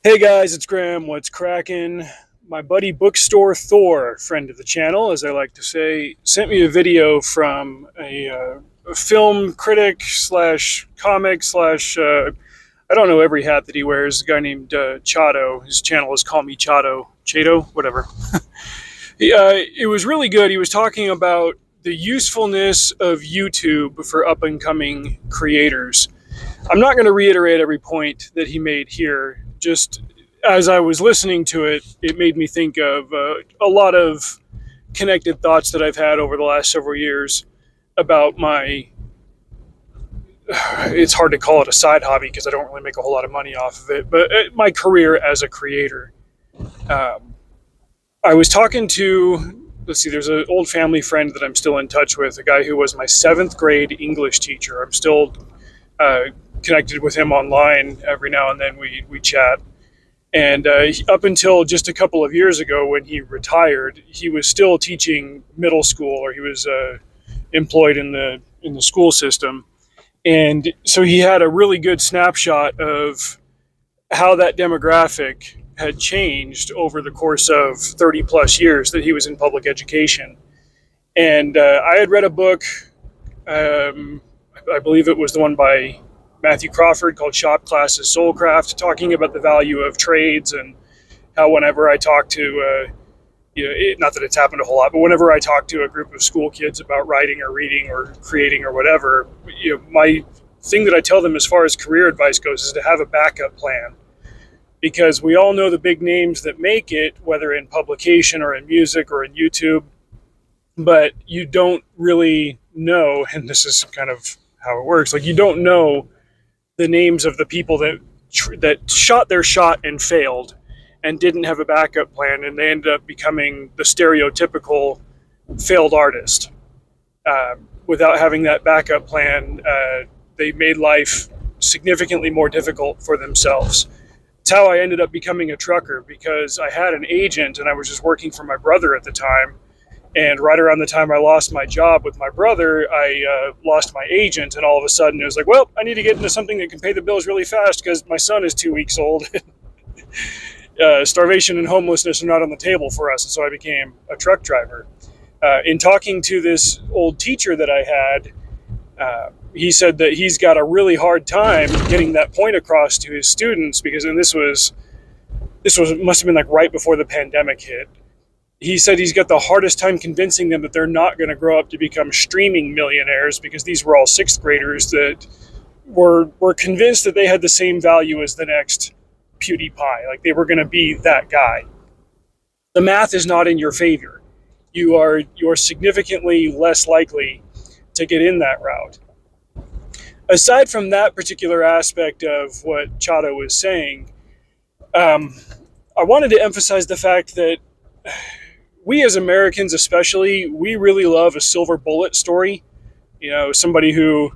Hey guys, it's Graham. What's cracking? My buddy Bookstore Thor, friend of the channel, as I like to say, sent me a video from a film critic slash comic slash I don't know every hat that he wears. A guy named Chato. His channel is Call Me Chato, whatever. It was really good. He was talking about the usefulness of YouTube for up and coming creators. I'm not going to reiterate every point that he made here. Just as I was listening to it, it made me think of a lot of connected thoughts that I've had over the last several years about my. It's hard to call it a side hobby because I don't really make a whole lot of money off of it, but my career as a creator. I was talking to, let's see, there's an old family friend that I'm still in touch with, a guy who was my seventh grade English teacher. I'm still connected with him online every now and then. We chat. And up until just a couple of years ago when he retired, he was still teaching middle school, or he was employed in the school system. And so he had a really good snapshot of how that demographic had changed over the course of 30 plus years that he was in public education. And I had read a book, I believe it was the one by Matthew Crawford, called Shop Class is Soulcraft, talking about the value of trades and how whenever I talk to, not that it's happened a whole lot, but whenever I talk to a group of school kids about writing or reading or creating or whatever, my thing that I tell them as far as career advice goes is to have a backup plan. Because we all know the big names that make it, whether in publication or in music or in YouTube, but you don't really know, and this is kind of how it works, like you don't know the names of the people that shot their shot and failed and didn't have a backup plan, and they ended up becoming the stereotypical failed artist. Without having that backup plan, they made life significantly more difficult for themselves. It's how I ended up becoming a trucker, because I had an agent and I was just working for my brother at the time. And right around the time I lost my job with my brother, I lost my agent. And all of a sudden it was like, well, I need to get into something that can pay the bills really fast because my son is 2 weeks old. Starvation and homelessness are not on the table for us. And so I became a truck driver. In talking to this old teacher that I had, he said that he's got a really hard time getting that point across to his students because, and this must have been like right before the pandemic hit. He said he's got the hardest time convincing them that they're not going to grow up to become streaming millionaires, because these were all sixth graders that were convinced that they had the same value as the next PewDiePie. Like they were going to be that guy. The math is not in your favor. You are significantly less likely to get in that route. Aside from that particular aspect of what Chato was saying, I wanted to emphasize the fact that we as Americans especially, we really love a silver bullet story. Somebody who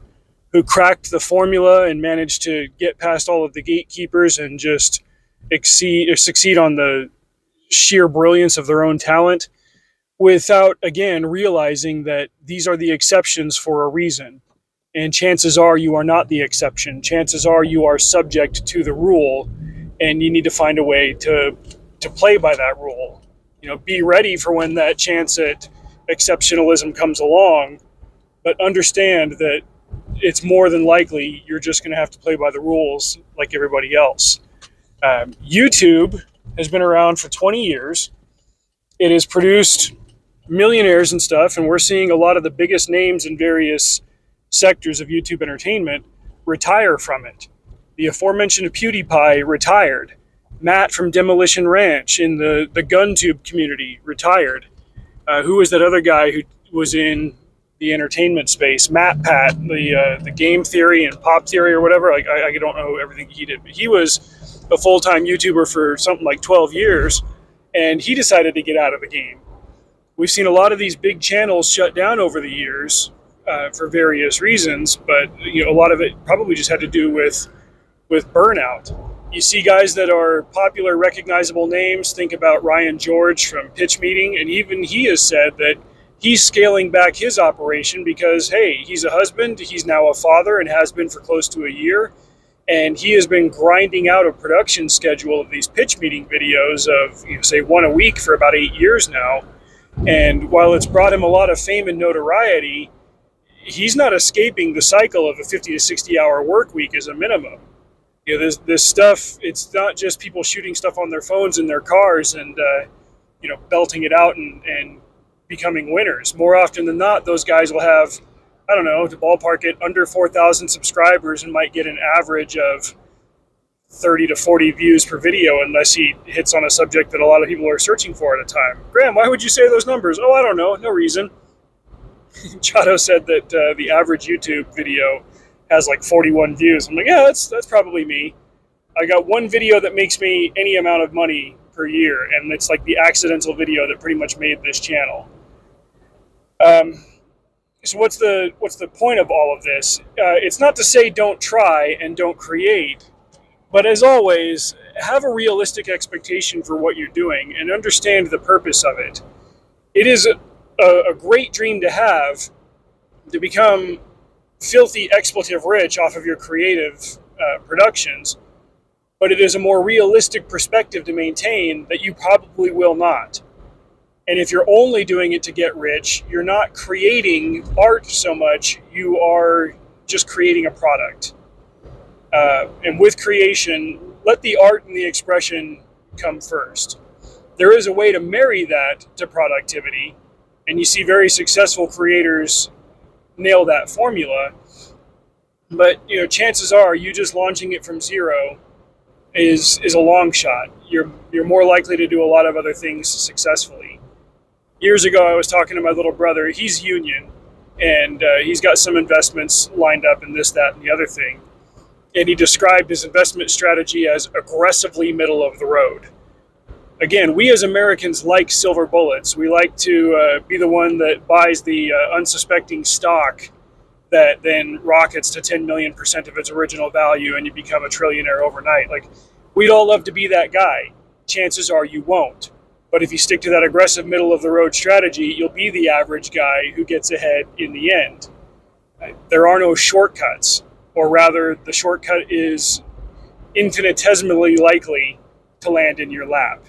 cracked the formula and managed to get past all of the gatekeepers and just succeed on the sheer brilliance of their own talent, without, again, realizing that these are the exceptions for a reason. And chances are you are not the exception. Chances are you are subject to the rule, and you need to find a way to play by that rule. Be ready for when that chance at exceptionalism comes along, but understand that it's more than likely you're just going to have to play by the rules like everybody else. YouTube has been around for 20 years. It has produced millionaires and stuff, and we're seeing a lot of the biggest names in various sectors of YouTube entertainment retire from it. The aforementioned PewDiePie retired. Matt from Demolition Ranch in the GunTube community retired. Who was that other guy who was in the entertainment space? Matt Pat, the game theory and pop theory or whatever. Like I don't know everything he did, but he was a full-time YouTuber for something like 12 years, and he decided to get out of the game. We've seen a lot of these big channels shut down over the years for various reasons, but a lot of it probably just had to do with burnout. You see guys that are popular, recognizable names. Think about Ryan George from Pitch Meeting, and even he has said that he's scaling back his operation because, hey, he's a husband, he's now a father, and has been for close to a year, And he has been grinding out a production schedule of these pitch meeting videos of, say, one a week for about 8 years now. And while it's brought him a lot of fame and notoriety, he's not escaping the cycle of a 50 to 60 hour work week as a minimum. This stuff, it's not just people shooting stuff on their phones in their cars and, belting it out and becoming winners. More often than not, those guys will have, I don't know, to ballpark it, under 4,000 subscribers and might get an average of 30 to 40 views per video unless he hits on a subject that a lot of people are searching for at a time. Graham, why would you say those numbers? Oh, I don't know. No reason. Chato said that the average YouTube video has like 41 views. I'm like, yeah, that's probably me. I got one video that makes me any amount of money per year, and it's like the accidental video that pretty much made this channel. So what's the point of all of this? It's not to say don't try and don't create, but as always, have a realistic expectation for what you're doing and understand the purpose of it. It is a great dream to have, to become filthy expletive rich off of your creative productions, but it is a more realistic perspective to maintain that you probably will not. And if you're only doing it to get rich, you're not creating art so much, you are just creating a product. And with creation, let the art and the expression come first. There is a way to marry that to productivity, and you see very successful creators nail that formula. But chances are you just launching it from zero is a long shot. You're more likely to do a lot of other things successfully. Years ago, I was talking to my little brother. He's union, and he's got some investments lined up in this, that, and the other thing. And he described his investment strategy as aggressively middle of the road. Again, we as Americans like silver bullets. We like to be the one that buys the unsuspecting stock that then rockets to 10 million % of its original value and you become a trillionaire overnight. Like, we'd all love to be that guy. Chances are you won't. But if you stick to that aggressive middle of the road strategy, you'll be the average guy who gets ahead in the end. There are no shortcuts, or rather the shortcut is infinitesimally likely to land in your lap.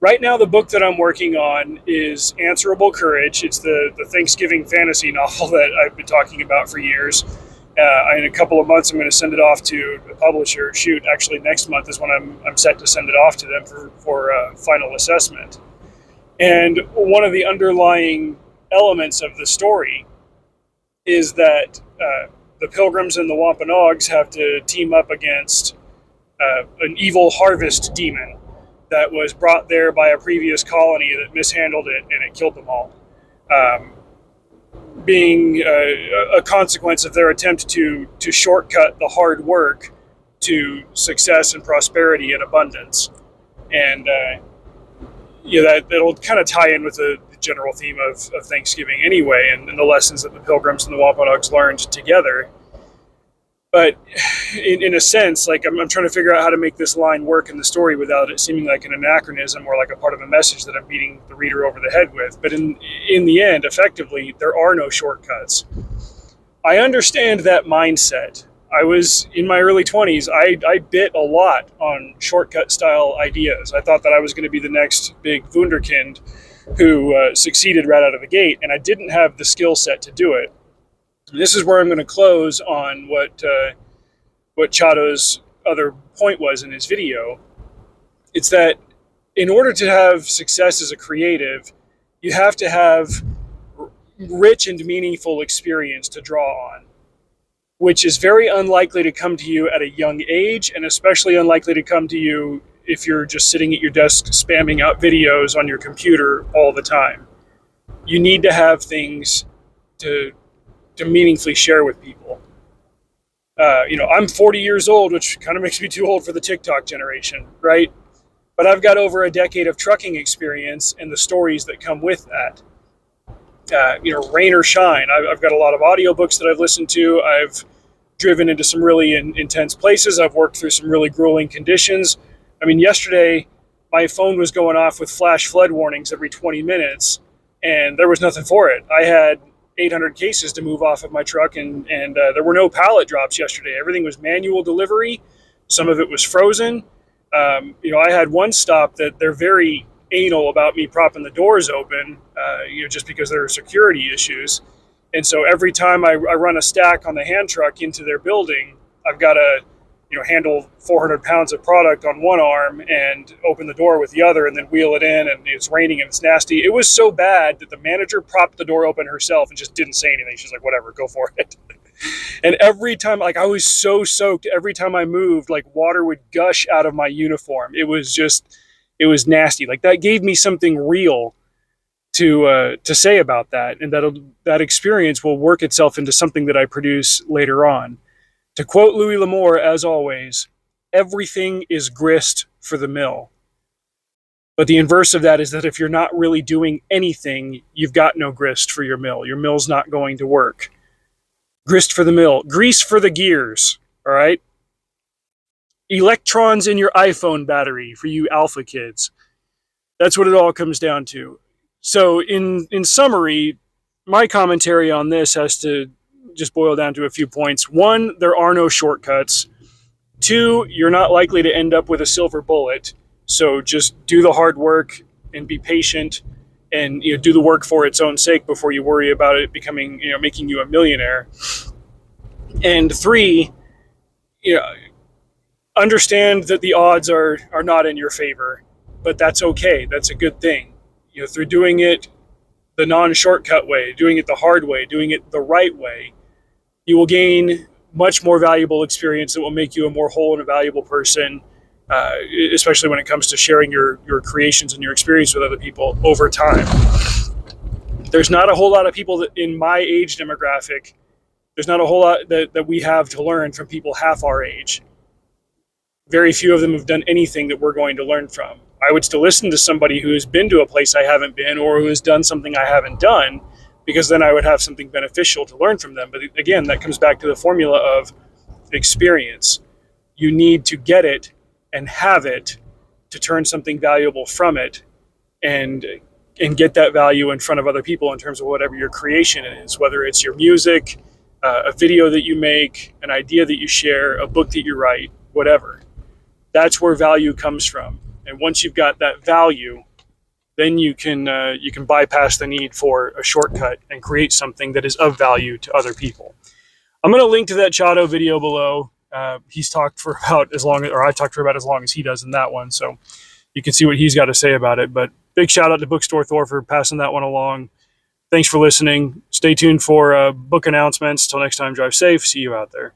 Right now, the book that I'm working on is Answerable Courage. It's the Thanksgiving fantasy novel that I've been talking about for years. In a couple of months, I'm going to send it off to the publisher. Actually, next month is when I'm set to send it off to them for final assessment. And one of the underlying elements of the story is that the Pilgrims and the Wampanoags have to team up against an evil harvest demon that was brought there by a previous colony that mishandled it and it killed them all. Being a consequence of their attempt to shortcut the hard work to success and prosperity and abundance. And that'll kind of tie in with the general theme of Thanksgiving anyway, and the lessons that the Pilgrims and the Wampanoags learned together. But in a sense, like I'm trying to figure out how to make this line work in the story without it seeming like an anachronism or like a part of a message that I'm beating the reader over the head with. But in the end, effectively, there are no shortcuts. I understand that mindset. I was in my early 20s. I bit a lot on shortcut style ideas. I thought that I was going to be the next big wunderkind who succeeded right out of the gate, and I didn't have the skill set to do it. This is where I'm going to close on what Chato's other point was in his video. It's that in order to have success as a creative, you have to have rich and meaningful experience to draw on, which is very unlikely to come to you at a young age, and especially unlikely to come to you if you're just sitting at your desk spamming out videos on your computer all the time. You need to have things to meaningfully share with people. I'm 40 years old, which kind of makes me too old for the TikTok generation, right? But I've got over a decade of trucking experience and the stories that come with that. Rain or shine. I've got a lot of audiobooks that I've listened to. I've driven into some really intense places. I've worked through some really grueling conditions. I mean, yesterday, my phone was going off with flash flood warnings every 20 minutes, and there was nothing for it. I had 800 cases to move off of my truck, and there were no pallet drops yesterday. Everything was manual delivery. Some of it was frozen. I had one stop that they're very anal about me propping the doors open, just because there are security issues. And so every time I run a stack on the hand truck into their building, I've got to handle 400 pounds of product on one arm and open the door with the other and then wheel it in, and it's raining and it's nasty. It was so bad that the manager propped the door open herself and just didn't say anything. She's like, whatever, go for it. And every time, I was so soaked, every time I moved, water would gush out of my uniform. It was nasty. That gave me something real to say about that, and that experience will work itself into something that I produce later on. To quote Louis L'Amour, as always, everything is grist for the mill. But the inverse of that is that if you're not really doing anything, you've got no grist for your mill. Your mill's not going to work. Grist for the mill. Grease for the gears, all right? Electrons in your iPhone battery for you alpha kids. That's what it all comes down to. So in summary, my commentary on this has to just boil down to a few points. One, there are no shortcuts. Two, you're not likely to end up with a silver bullet. So just do the hard work and be patient, and do the work for its own sake before you worry about it becoming, making you a millionaire. And three, understand that the odds are not in your favor, but that's okay. That's a good thing. Through doing it the non-shortcut way, doing it the hard way, doing it the right way, you will gain much more valuable experience that will make you a more whole and a valuable person, especially when it comes to sharing your creations and your experience with other people over time. There's not a whole lot of people that in my age demographic, there's not a whole lot that we have to learn from people half our age. Very few of them have done anything that we're going to learn from. I would still listen to somebody who has been to a place I haven't been, or who has done something I haven't done, because then I would have something beneficial to learn from them. But again, that comes back to the formula of experience. You need to get it and have it to turn something valuable from it, and get that value in front of other people in terms of whatever your creation is, whether it's your music, a video that you make, an idea that you share, a book that you write, whatever. That's where value comes from. And once you've got that value, then you can bypass the need for a shortcut and create something that is of value to other people. I'm going to link to that Chado video below. He's talked for about as long, or I talked for about as long as he does in that one, so you can see what he's got to say about it. But big shout out to Bookstore Thor for passing that one along. Thanks for listening. Stay tuned for book announcements. Till next time, drive safe. See you out there.